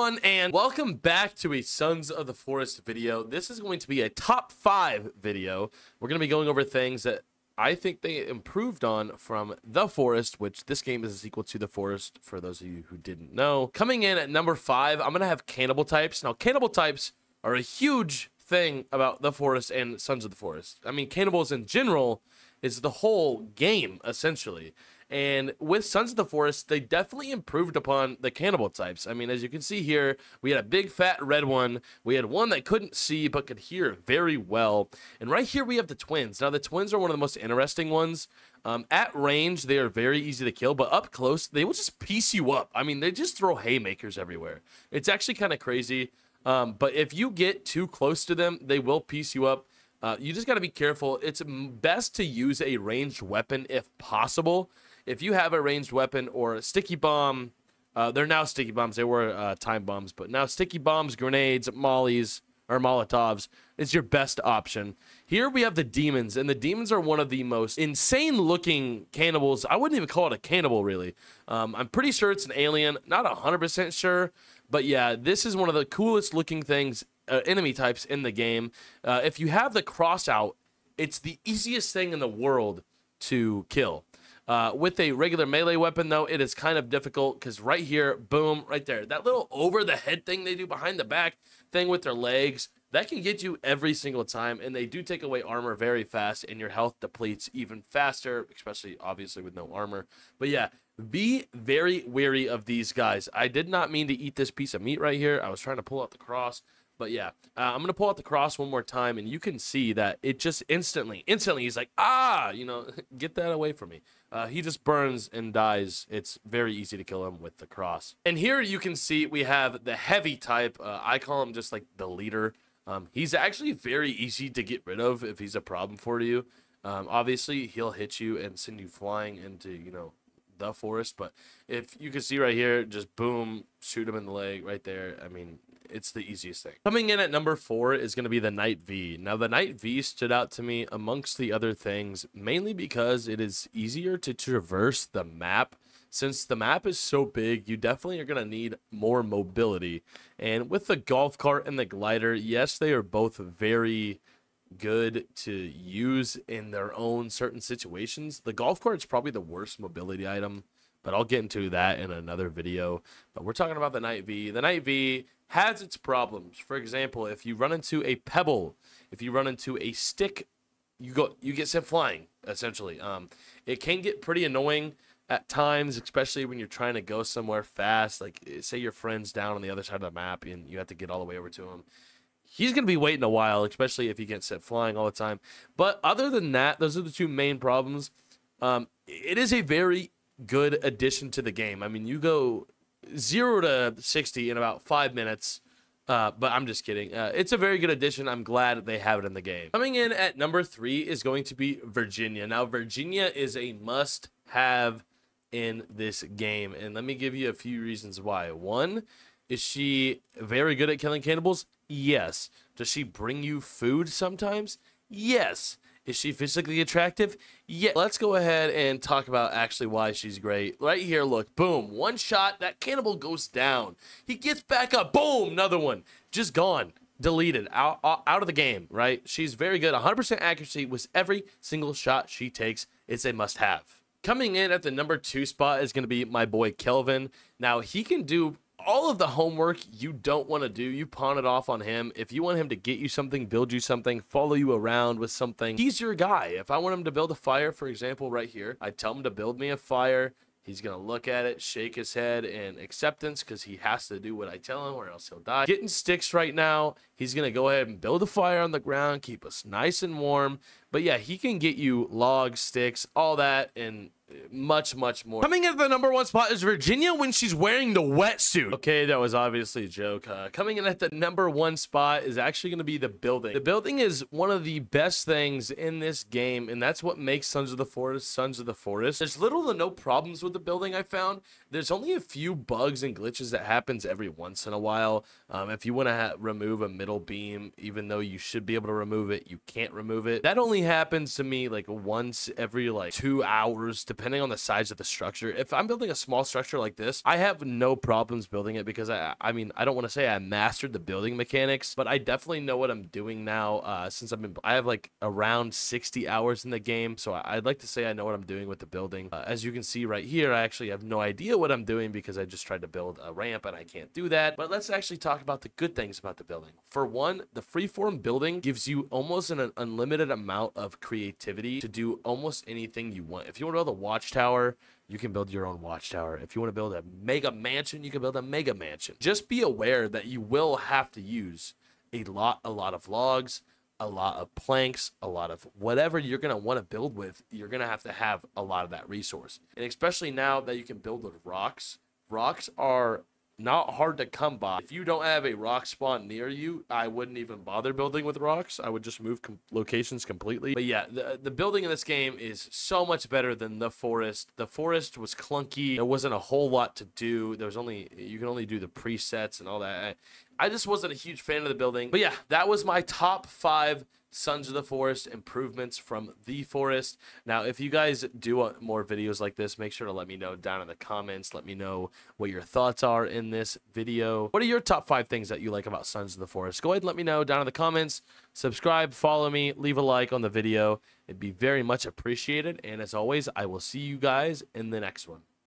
everyone, and welcome back to a Sons of the Forest video. This is going to be a top 5 video. We're going to be going over things that I think they improved on from The Forest, which this game is a sequel to The Forest, for those of you who didn't know. Coming in at number 5, I'm going to have cannibal types. Now, cannibal types are a huge thing about The Forest and Sons of the Forest. I mean, cannibals in general is the whole game, essentially. And with Sons of the Forest, they definitely improved upon the cannibal types. I mean, as you can see here, we had a big fat red one. We had one that couldn't see but could hear very well. And right here we have the twins. Now, the twins are one of the most interesting ones. At range, they are very easy to kill, but up close, they will just piece you up. I mean, they just throw haymakers everywhere. It's actually kind of crazy. But if you get too close to them, they will piece you up. You just got to be careful. It's best to use a ranged weapon if possible. If you have a ranged weapon or a sticky bomb, they're now sticky bombs. They were time bombs, but now sticky bombs, grenades, mollies, or Molotovs is your best option. Here we have the demons, and the demons are one of the most insane-looking cannibals. I wouldn't even call it a cannibal, really. I'm pretty sure it's an alien. Not 100% sure, but yeah, this is one of the coolest-looking things, enemy types in the game. If you have the cross out, it's the easiest thing in the world to kill. With a regular melee weapon, though, it is kind of difficult because right here, boom, right there, that little over-the-head thing they do behind the back thing with their legs, that can get you every single time, and they do take away armor very fast, and your health depletes even faster, especially, obviously, with no armor. But yeah, be very wary of these guys. I did not mean to eat this piece of meat right here. I was trying to pull out the cross. But yeah, I'm going to pull out the cross one more time, and you can see that it just instantly, he's like, ah, you know, get that away from me. He just burns and dies. It's very easy to kill him with the cross. And here you can see we have the heavy type. I call him just like the leader. He's actually very easy to get rid of if he's a problem for you. Obviously, he'll hit you and send you flying into, you know, the forest. But if you can see right here, just boom, shoot him in the leg right there. I mean, it's the easiest thing. Coming in at number 4 is going to be the Night V. Now, the Night V stood out to me amongst the other things, mainly because it is easier to traverse the map. Since the map is so big, you definitely are going to need more mobility. And with the golf cart and the glider, yes, they are both very good to use in their own certain situations. The golf cart's probably the worst mobility item, but I'll get into that in another video. But we're talking about the Night V. The Night V has its problems. For example, if you run into a pebble, if you run into a stick, you get sent flying, essentially. It can get pretty annoying at times, especially when you're trying to go somewhere fast. Like, say your friend's down on the other side of the map and you have to get all the way over to him. He's going to be waiting a while, especially if he gets sent flying all the time. But other than that, those are the two main problems. It is a very good addition to the game. I mean, you go 0 to 60 in about 5 minutes, but I'm just kidding. It's a very good addition. I'm glad they have it in the game. Coming in at number 3 is going to be Virginia. Now, Virginia is a must-have in this game, and let me give you a few reasons why. One, is she very good at killing cannibals? Yes. Does she bring you food sometimes? Yes. Is she physically attractive? Yeah. Let's go ahead and talk about actually why she's great. Right here, look. Boom. One shot. That cannibal goes down. He gets back up. Boom. Another one. Just gone. Deleted. Out of the game, right? She's very good. 100% accuracy with every single shot she takes. It's a must-have. Coming in at the number 2 spot is going to be my boy Kelvin. Now, he can do all of the homework you don't want to do. You pawn it off on him. If you want him to get you something, build you something, follow you around with something, he's your guy. If I want him to build a fire, for example, right here, I tell him to build me a fire. He's going to look at it, shake his head in acceptance because he has to do what I tell him or else he'll die. Getting sticks right now. He's going to go ahead and build a fire on the ground, keep us nice and warm. But yeah, he can get you logs, sticks, all that, and much more. Coming in at the number 1 spot is Virginia when she's wearing the wetsuit. Okay, that was obviously a joke. Coming in at the number 1 spot is actually going to be the building. The building is one of the best things in this game, and that's what makes Sons of the Forest Sons of the Forest. There's little to no problems with the building, I found. There's only a few bugs and glitches that happens every once in a while. If you want to remove a middle beam, even though you should be able to remove it, you can't remove it. That only happens to me like once every like 2 hours, depending depending on the size of the structure. If I'm building a small structure like this, I have no problems building it because I mean, I don't want to say I mastered the building mechanics, but I definitely know what I'm doing now. Since I have like around 60 hours in the game, so I'd like to say I know what I'm doing with the building. As you can see right here, I actually have no idea what I'm doing because I just tried to build a ramp and I can't do that. But let's actually talk about the good things about the building. For one, the freeform building gives you almost an unlimited amount of creativity to do almost anything you want. If you want to build a watchtower, you can build your own watchtower. If you want to build a mega mansion, you can build a mega mansion. Just be aware that you will have to use a lot of logs, a lot of planks, a lot of whatever you're going to want to build with. You're going to have a lot of that resource. And especially now that you can build with rocks, rocks are not hard to come by. If you don't have a rock spawn near you, I wouldn't even bother building with rocks. I would just move locations completely. But yeah, the building in this game is so much better than the forest. The forest was clunky. There wasn't a whole lot to do. You can only do the presets and all that. I just wasn't a huge fan of the building. But yeah, that was my top 5 Sons of the Forest improvements from the forest. Now, if you guys do want more videos like this, make sure to let me know down in the comments. Let me know what your thoughts are in this video. What are your top 5 things that you like about Sons of the Forest? Go ahead and let me know down in the comments. Subscribe, follow me, leave a like on the video. It'd be very much appreciated. And as always, I will see you guys in the next one.